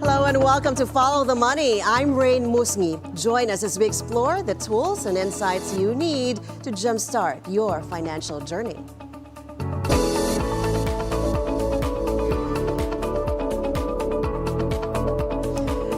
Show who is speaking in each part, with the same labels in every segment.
Speaker 1: Hello and welcome to Follow the Money. I'm Raine Musñgi. Join us as we explore the tools and insights you need to jumpstart your financial journey.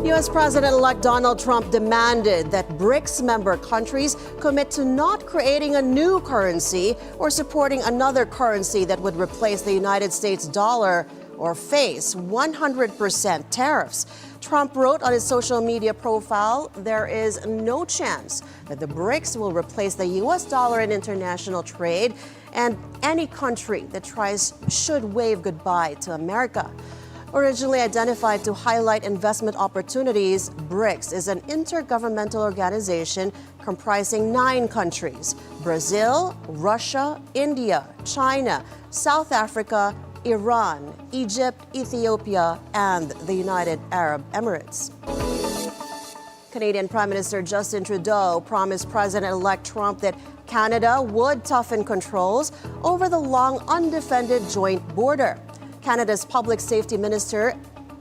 Speaker 1: U.S. President-elect Donald Trump demanded that BRICS member countries commit to not creating a new currency or supporting another currency that would replace the United States dollar or face 100% tariffs. Trump wrote on his social media profile, "There is no chance that the BRICS will replace the U.S. dollar in international trade, and any country that tries should wave goodbye to America." Originally identified to highlight investment opportunities, BRICS is an intergovernmental organization comprising 9 countries: Brazil, Russia, India, China, South Africa, Iran, Egypt, Ethiopia, and the United Arab Emirates. Canadian Prime Minister Justin Trudeau promised President-elect Trump that Canada would toughen controls over the long undefended joint border. Canada's Public Safety Minister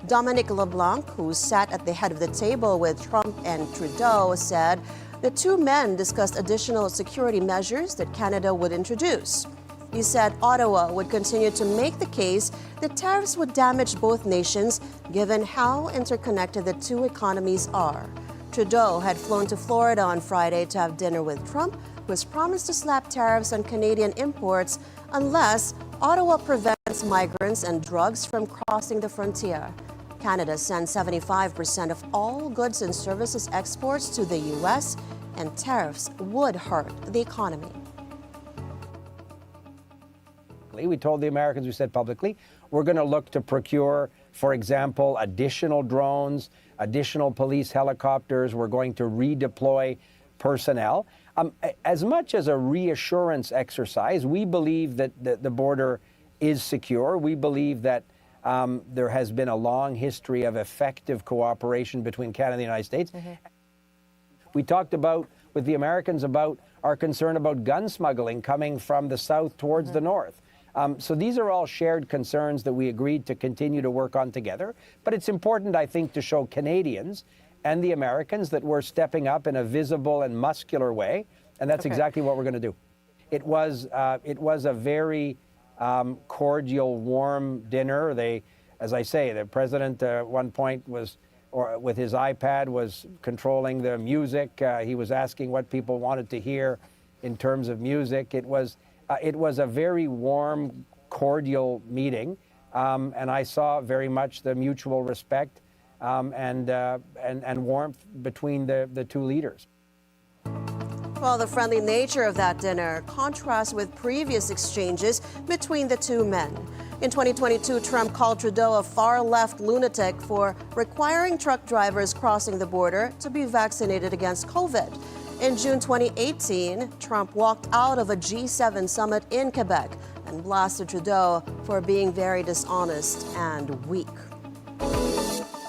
Speaker 1: Dominic LeBlanc, who sat at the head of the table with Trump and Trudeau, said the two men discussed additional security measures that Canada would introduce. He said Ottawa would continue to make the case that tariffs would damage both nations, given how interconnected the two economies are. Trudeau had flown to Florida on Friday to have dinner with Trump, who has promised to slap tariffs on Canadian imports unless Ottawa prevents migrants and drugs from crossing the frontier. Canada sends 75% of all goods and services exports to the U.S., and tariffs would hurt the economy.
Speaker 2: We told the Americans, we said publicly, we're going to look to procure, for example, additional drones, additional police helicopters. We're going to redeploy personnel. As much as a reassurance exercise, we believe that the border is secure. We believe that there has been a long history of effective cooperation between Canada and the United States. We talked with the Americans about our concern about gun smuggling coming from the south towards the north. So these are all shared concerns that we agreed to continue to work on together. But it's important, I think, to show Canadians and the Americans that we're stepping up in a visible and muscular way, and that's exactly what we're going to do. It was a very cordial, warm dinner. As I say, the president at one point with his iPad was controlling the music. He was asking what people wanted to hear in terms of music. It was a very warm, cordial meeting, and I saw very much the mutual respect and warmth between the two leaders.
Speaker 1: Well, the friendly nature of that dinner contrasts with previous exchanges between the two men. In 2022, Trump called Trudeau a far-left lunatic for requiring truck drivers crossing the border to be vaccinated against COVID. In June 2018, Trump walked out of a G7 summit in Quebec and blasted Trudeau for being very dishonest and weak.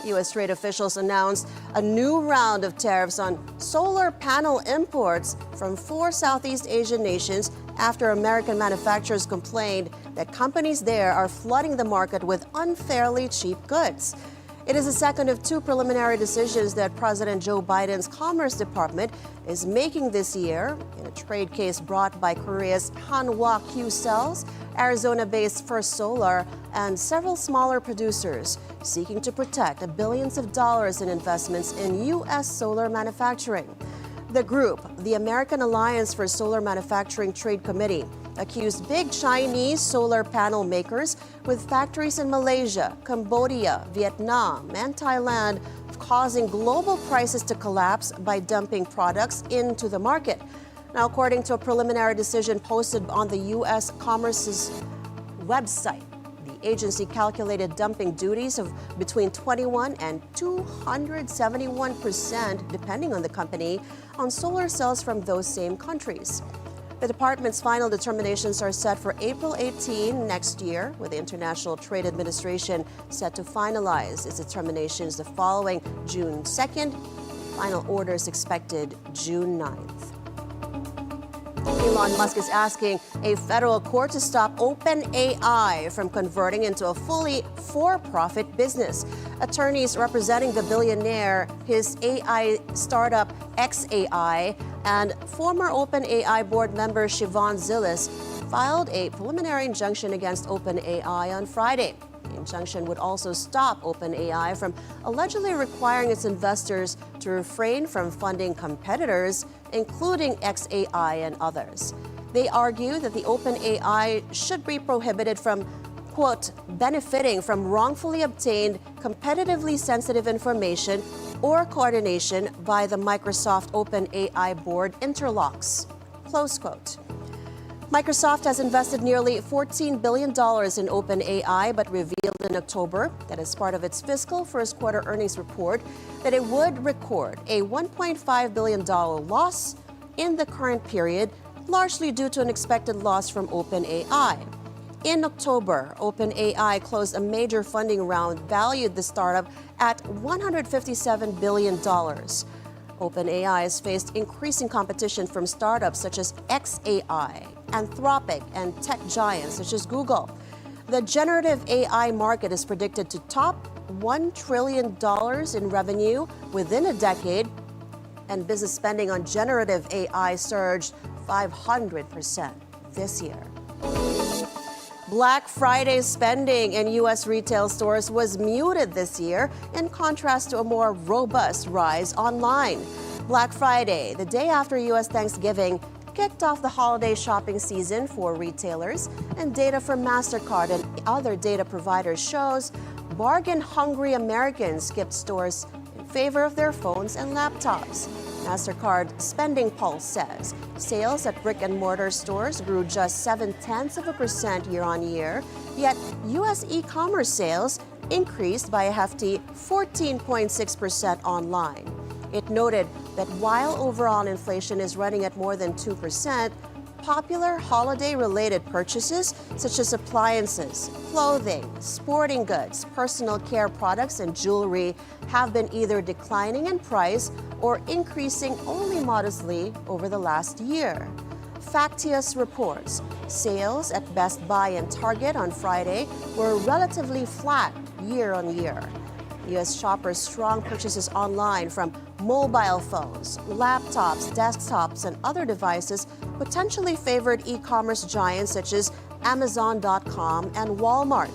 Speaker 1: U.S. trade officials announced a new round of tariffs on solar panel imports from 4 Southeast Asian nations after American manufacturers complained that companies there are flooding the market with unfairly cheap goods. It is the second of 2 preliminary decisions that President Joe Biden's Commerce Department is making this year in a trade case brought by Korea's Hanwha Q-Cells, Arizona-based First Solar, and several smaller producers seeking to protect billions of dollars in investments in U.S. solar manufacturing. The group, the American Alliance for Solar Manufacturing Trade Committee, accused big Chinese solar panel makers with factories in Malaysia, Cambodia, Vietnam, and Thailand of causing global prices to collapse by dumping products into the market. Now, according to a preliminary decision posted on the U.S. Commerce's website, the agency calculated dumping duties of between 21 and 271%, depending on the company, on solar cells from those same countries. The department's final determinations are set for April 18 next year, with the International Trade Administration set to finalize its determinations the following June 2nd. Final orders expected June 9th. Elon Musk is asking a federal court to stop OpenAI from converting into a fully for-profit business. Attorneys representing the billionaire, his AI startup XAI, and former OpenAI board member Siobhan Zilis filed a preliminary injunction against OpenAI on Friday. The injunction would also stop OpenAI from allegedly requiring its investors to refrain from funding competitors, including XAI and others. They argue that the OpenAI should be prohibited from, quote, benefiting from wrongfully obtained, competitively sensitive information or coordination by the Microsoft OpenAI board interlocks, close quote. Microsoft has invested nearly $14 billion in OpenAI, but revealed in October that as part of its fiscal first quarter earnings report, that it would record a $1.5 billion loss in the current period, largely due to an expected loss from OpenAI. In October, OpenAI closed a major funding round valued the startup at $157 billion. OpenAI has faced increasing competition from startups such as XAI, Anthropic, and tech giants such as Google. The generative AI market is predicted to top $1 trillion in revenue within a decade, and business spending on generative AI surged 500% this year. Black Friday spending in U.S. retail stores was muted this year, in contrast to a more robust rise online. Black Friday, the day after U.S. Thanksgiving, kicked off the holiday shopping season for retailers, and data from MasterCard and other data providers shows bargain-hungry Americans skipped stores in favor of their phones and laptops. MasterCard Spending Pulse says sales at brick-and-mortar stores grew just 0.7% year-on-year, yet U.S. e-commerce sales increased by a hefty 14.6% online. It noted that while overall inflation is running at more than 2%, popular holiday-related purchases such as appliances, clothing, sporting goods, personal care products, and jewelry have been either declining in price or increasing only modestly over the last year. Factious reports sales at Best Buy and Target on Friday were relatively flat year-on-year. U.S. shoppers' strong purchases online from mobile phones, laptops, desktops, and other devices potentially favored e-commerce giants such as Amazon.com and Walmart.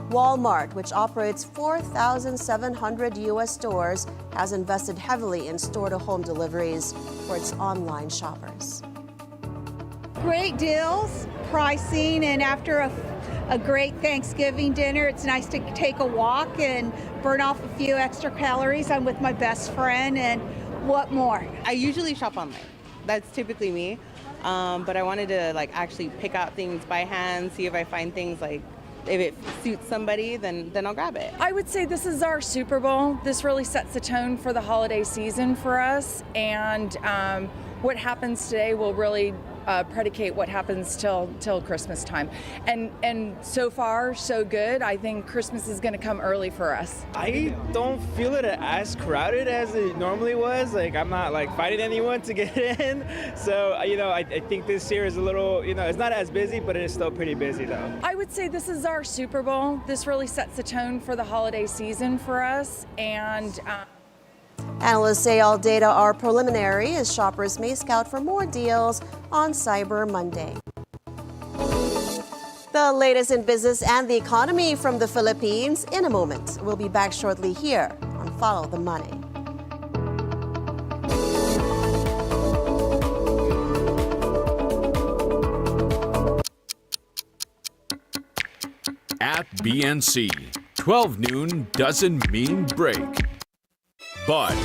Speaker 1: Walmart, which operates 4,700 U.S. stores, has invested heavily in store-to-home deliveries for its online shoppers.
Speaker 3: Great deals, pricing, and after a great Thanksgiving dinner, it's nice to take a walk and burn off a few extra calories. I'm with my best friend, and what more?
Speaker 4: I usually shop online. That's typically me. But I wanted to actually pick out things by hand, see if I find things if it suits somebody, then I'll grab it.
Speaker 5: I would say this is our Super Bowl. This really sets the tone for the holiday season for us, and what happens today will really predicate what happens till Christmas time. And so far, so good. I think Christmas is going to come early for us.
Speaker 6: I don't feel it as crowded as it normally was. I'm not fighting anyone to get in. So, I think this year is a little, it's not as busy, but it is still pretty busy though.
Speaker 5: I would say this is our Super Bowl. This really sets the tone for the holiday season for us. And
Speaker 1: analysts say all data are preliminary as shoppers may scout for more deals on Cyber Monday. The latest in business and the economy from the Philippines in a moment. We'll be back shortly here on Follow the Money.
Speaker 7: At BNC, 12 noon doesn't mean break. But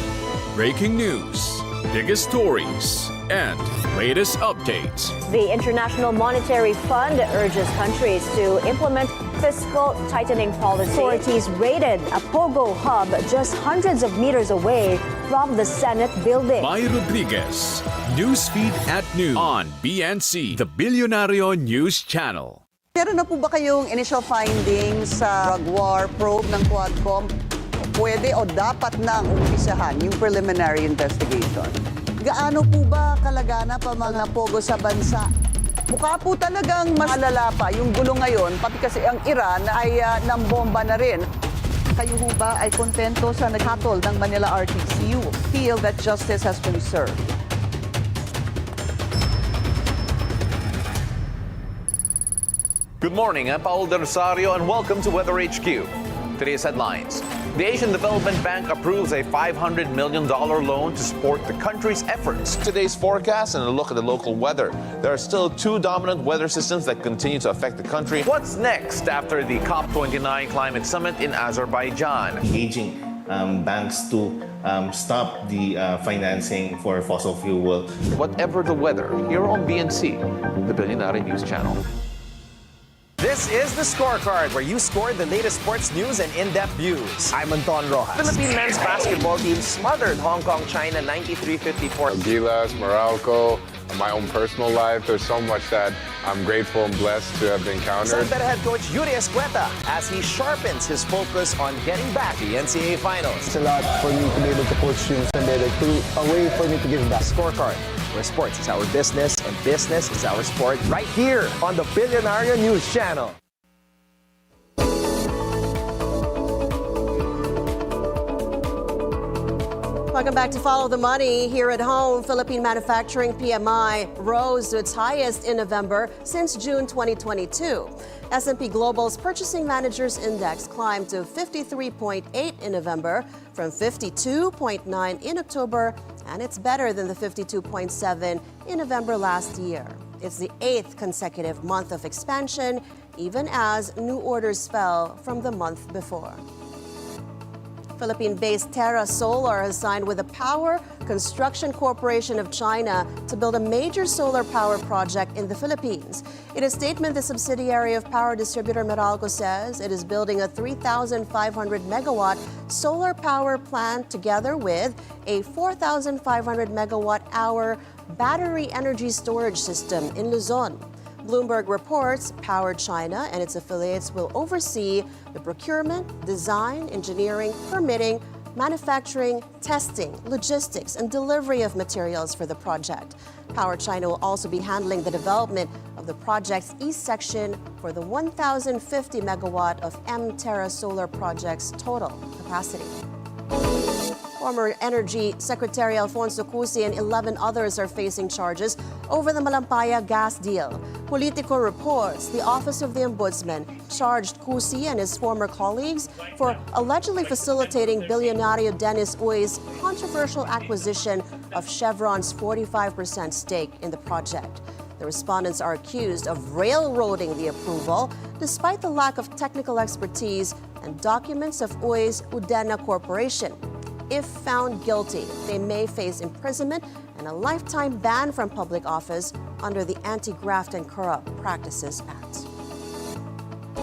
Speaker 7: breaking news, biggest stories, and latest updates.
Speaker 8: The International Monetary Fund urges countries to implement fiscal tightening policy. Authorities raided a Pogo hub just hundreds of meters away from the Senate building.
Speaker 7: Mai Rodriguez, Newsfeed at noon on BNC, the Bilyonaryo News Channel.
Speaker 9: Meron na po ba kayong initial findings sa drug war probe ng Quadcom? Pwede o dapat nang umpisahan yung preliminary investigation? Gaano po ba kalaganap ang mga pogo sa bansa? Mukha po talagang mas malala pa yung gulo ngayon, pati kasi ang Iran ay nambomba na rin. Kayo ho ba ay kontento sa naghatol ng Manila RTC? You feel that justice has been served?
Speaker 10: Good morning, I'm Paul de Rosario and welcome to Weather HQ. Today's headlines. The Asian Development Bank approves a $500 million loan to support the country's efforts. Today's forecast and a look at the local weather. There are still two dominant weather systems that continue to affect the country. What's next after the COP29 climate summit in Azerbaijan?
Speaker 11: Engaging banks to stop the financing for fossil fuel.
Speaker 10: Whatever the weather, here on BNC, the Bilyonaryo News Channel.
Speaker 12: This is the scorecard where you score the latest sports news and in-depth views. I'm Anton Rojas. Philippine men's basketball team smothered Hong Kong, China 93-54.
Speaker 13: Gilas, Morocco, my own personal life. There's so much that I'm grateful and blessed to have encountered.
Speaker 12: Santa head coach Yuri Escueta as he sharpens his focus on getting back to the NCAA Finals.
Speaker 14: It's a lot for me to be able to coach teams and a way for me to give back.
Speaker 12: Scorecard, where sports is our business and business is our sport, right here on the Bilyonaryo News Channel.
Speaker 1: Welcome back to Follow the Money. Here at home, Philippine manufacturing PMI rose to its highest in November since June 2022. S&P Global's Purchasing Managers Index climbed to 53.8 in November from 52.9 in October, and it's better than the 52.7 in November last year. It's the 8th consecutive month of expansion, even as new orders fell from the month before. Philippine-based Terra Solar has signed with the Power Construction Corporation of China to build a major solar power project in the Philippines. In a statement, the subsidiary of power distributor Meralco says it is building a 3,500 megawatt solar power plant together with a 4,500 megawatt hour battery energy storage system in Luzon. Bloomberg reports Power China and its affiliates will oversee the procurement, design, engineering, permitting, manufacturing, testing, logistics, and delivery of materials for the project. Power China will also be handling the development of the project's east section for the 1,050 megawatt of Terra Solar project's total capacity. Former Energy Secretary Alfonso Cusi and 11 others are facing charges over the Malampaya gas deal. Politico reports the Office of the Ombudsman charged Cusi and his former colleagues for allegedly facilitating Bilyonaryo Dennis Uy's controversial acquisition of Chevron's 45% stake in the project. The respondents are accused of railroading the approval despite the lack of technical expertise and documents of Uy's Udena Corporation. If found guilty, they may face imprisonment and a lifetime ban from public office under the Anti-Graft and Corrupt Practices Act.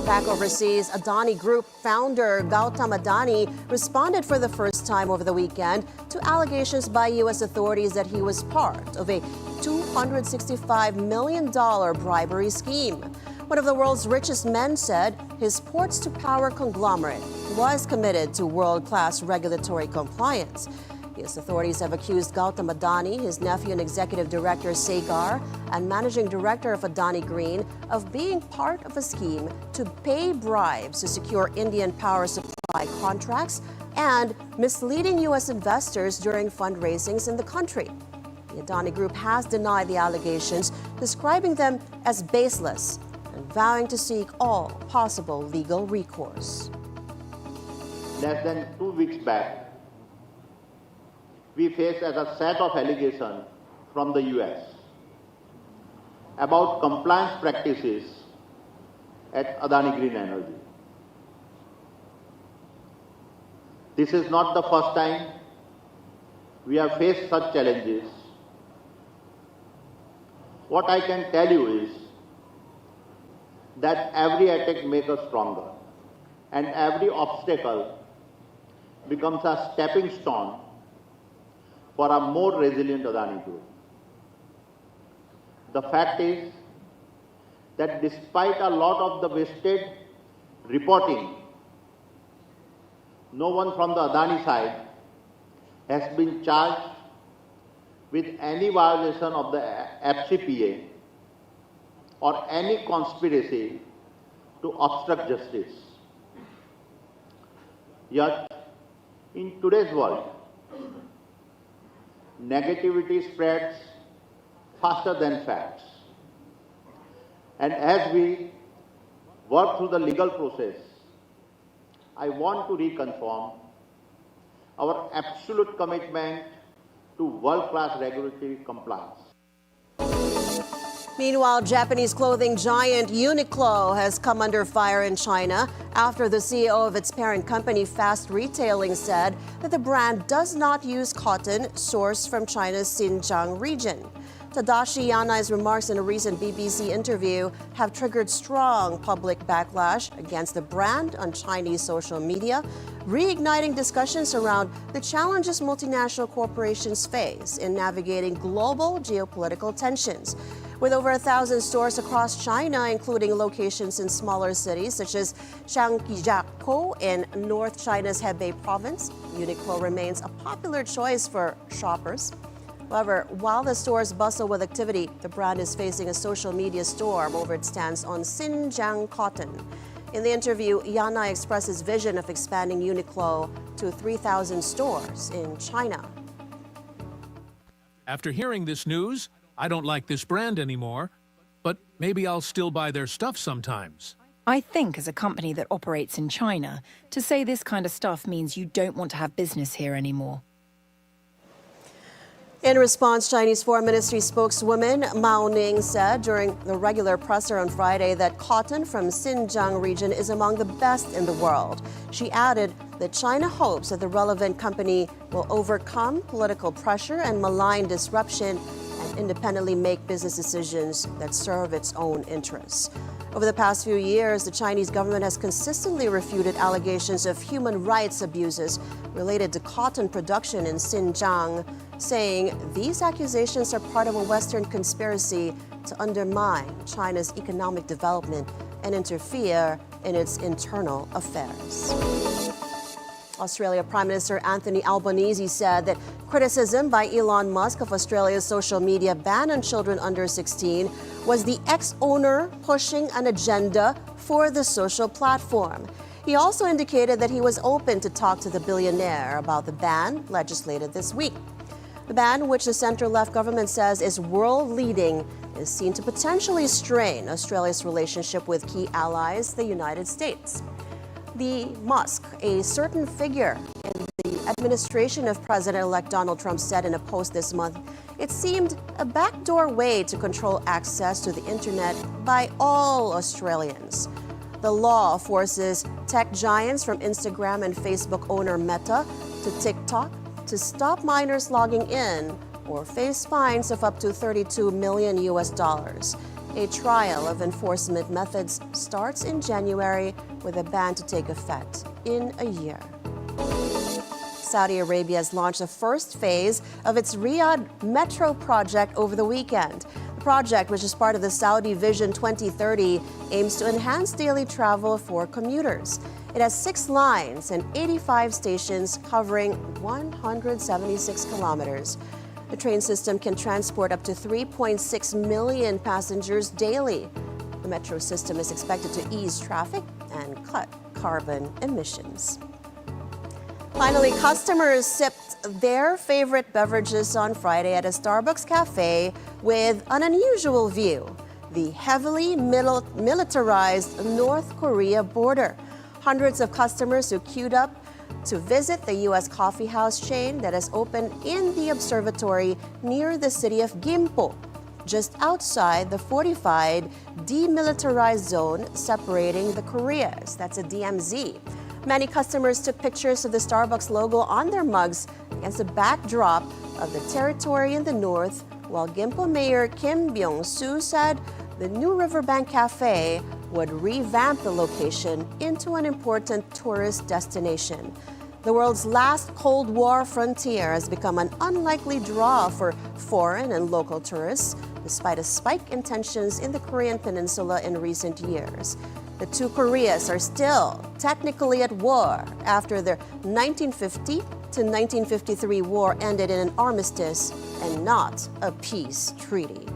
Speaker 1: Back overseas, Adani Group founder Gautam Adani responded for the first time over the weekend to allegations by U.S. authorities that he was part of a $265 million bribery scheme. One of the world's richest men said his ports-to-power conglomerate was committed to world-class regulatory compliance. U.S. authorities have accused Gautam Adani, his nephew and executive director Sagar, and managing director of Adani Green of being part of a scheme to pay bribes to secure Indian power supply contracts and misleading U.S. investors during fundraisings in the country. The Adani Group has denied the allegations, describing them as baseless and vowing to seek all possible legal recourse.
Speaker 15: Less than 2 weeks back, we faced as a set of allegations from the US about compliance practices at Adani Green Energy. This is not the first time we have faced such challenges. What I can tell you is that every attack makes us stronger, and every obstacle becomes a stepping stone for a more resilient Adani Group. The fact is that despite a lot of the wasted reporting, no one from the Adani side has been charged with any violation of the FCPA or any conspiracy to obstruct justice. Yet, in today's world, negativity spreads faster than facts. And as we work through the legal process, I want to reconfirm our absolute commitment to world-class regulatory compliance.
Speaker 1: Meanwhile, Japanese clothing giant Uniqlo has come under fire in China after the CEO of its parent company, Fast Retailing, said that the brand does not use cotton sourced from China's Xinjiang region. Tadashi Yanai's remarks in a recent BBC interview have triggered strong public backlash against the brand on Chinese social media, reigniting discussions around the challenges multinational corporations face in navigating global geopolitical tensions. With over 1,000 stores across China, including locations in smaller cities such as Jiangsu in North China's Hebei province, Uniqlo remains a popular choice for shoppers. However, while the stores bustle with activity, the brand is facing a social media storm over its stance on Xinjiang cotton. In the interview, Yanai expressed his vision of expanding Uniqlo to 3,000 stores in China.
Speaker 16: After hearing this news, I don't like this brand anymore, but maybe I'll still buy their stuff sometimes.
Speaker 17: I think as a company that operates in China, to say this kind of stuff means you don't want to have business here anymore.
Speaker 1: In response, Chinese Foreign Ministry spokeswoman Mao Ning said during the regular presser on Friday that cotton from Xinjiang region is among the best in the world. She added that China hopes that the relevant company will overcome political pressure and malign disruption and independently make business decisions that serve its own interests. Over the past few years, the Chinese government has consistently refuted allegations of human rights abuses related to cotton production in Xinjiang, saying these accusations are part of a Western conspiracy to undermine China's economic development and interfere in its internal affairs. Australia Prime Minister Anthony Albanese said that criticism by Elon Musk of Australia's social media ban on children under 16 was the ex-owner pushing an agenda for the social platform. He also indicated that he was open to talk to the billionaire about the ban legislated this week. The ban, which the center-left government says is world-leading, is seen to potentially strain Australia's relationship with key allies, the United States. The Musk, a certain figure in the administration of President-elect Donald Trump, said in a post this month, it seemed a backdoor way to control access to the internet by all Australians. The law forces tech giants from Instagram and Facebook owner Meta to TikTok to stop minors logging in or face fines of up to $32 million. A trial of enforcement methods starts in January with a ban to take effect in a year. Saudi Arabia has launched the first phase of its Riyadh Metro project over the weekend. The project, which is part of the Saudi Vision 2030, aims to enhance daily travel for commuters. It has 6 lines and 85 stations covering 176 kilometers. The train system can transport up to 3.6 million passengers daily. The metro system is expected to ease traffic and cut carbon emissions. Finally, customers sipped their favorite beverages on Friday at a Starbucks cafe with an unusual view: the heavily militarized North Korea border. Hundreds of customers who queued up to visit the U.S. coffee house chain that is open in the observatory near the city of Gimpo, just outside the fortified demilitarized zone separating the Koreas. That's a DMZ. Many customers took pictures of the Starbucks logo on their mugs against the backdrop of the territory in the north, while Gimpo Mayor Kim Byung-soo said the new Riverbank Cafe would revamp the location into an important tourist destination. The world's last Cold War frontier has become an unlikely draw for foreign and local tourists, despite a spike in tensions in the Korean peninsula in recent years. The two Koreas are still technically at war after their 1950 to 1953 war ended in an armistice and not a peace treaty.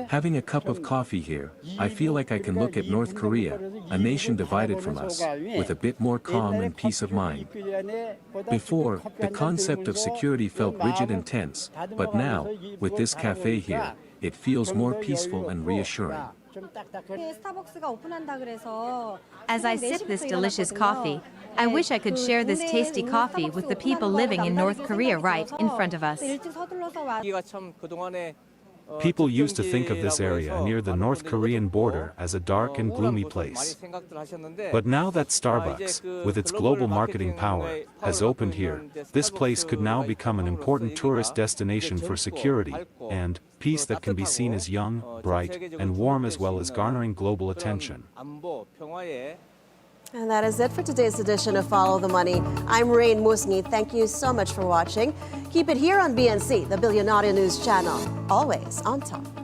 Speaker 18: Having a cup of coffee here, I feel like I can look at North Korea, a nation divided from us, with a bit more calm and peace of mind. Before, the concept of security felt rigid and tense, but now, with this cafe here, it feels more peaceful and reassuring.
Speaker 19: As I sip this delicious coffee, I wish I could share this tasty coffee with the people living in North Korea right in front of us.
Speaker 18: People used to think of this area near the North Korean border as a dark and gloomy place. But now that Starbucks, with its global marketing power, has opened here, this place could now become an important tourist destination for security and peace that can be seen as young, bright, and warm as well as garnering global attention.
Speaker 1: And that is it for today's edition of Follow the Money. I'm Raine Musñgi. Thank you so much for watching. Keep it here on BNC, the Bilyonaryo News Channel. Always on top.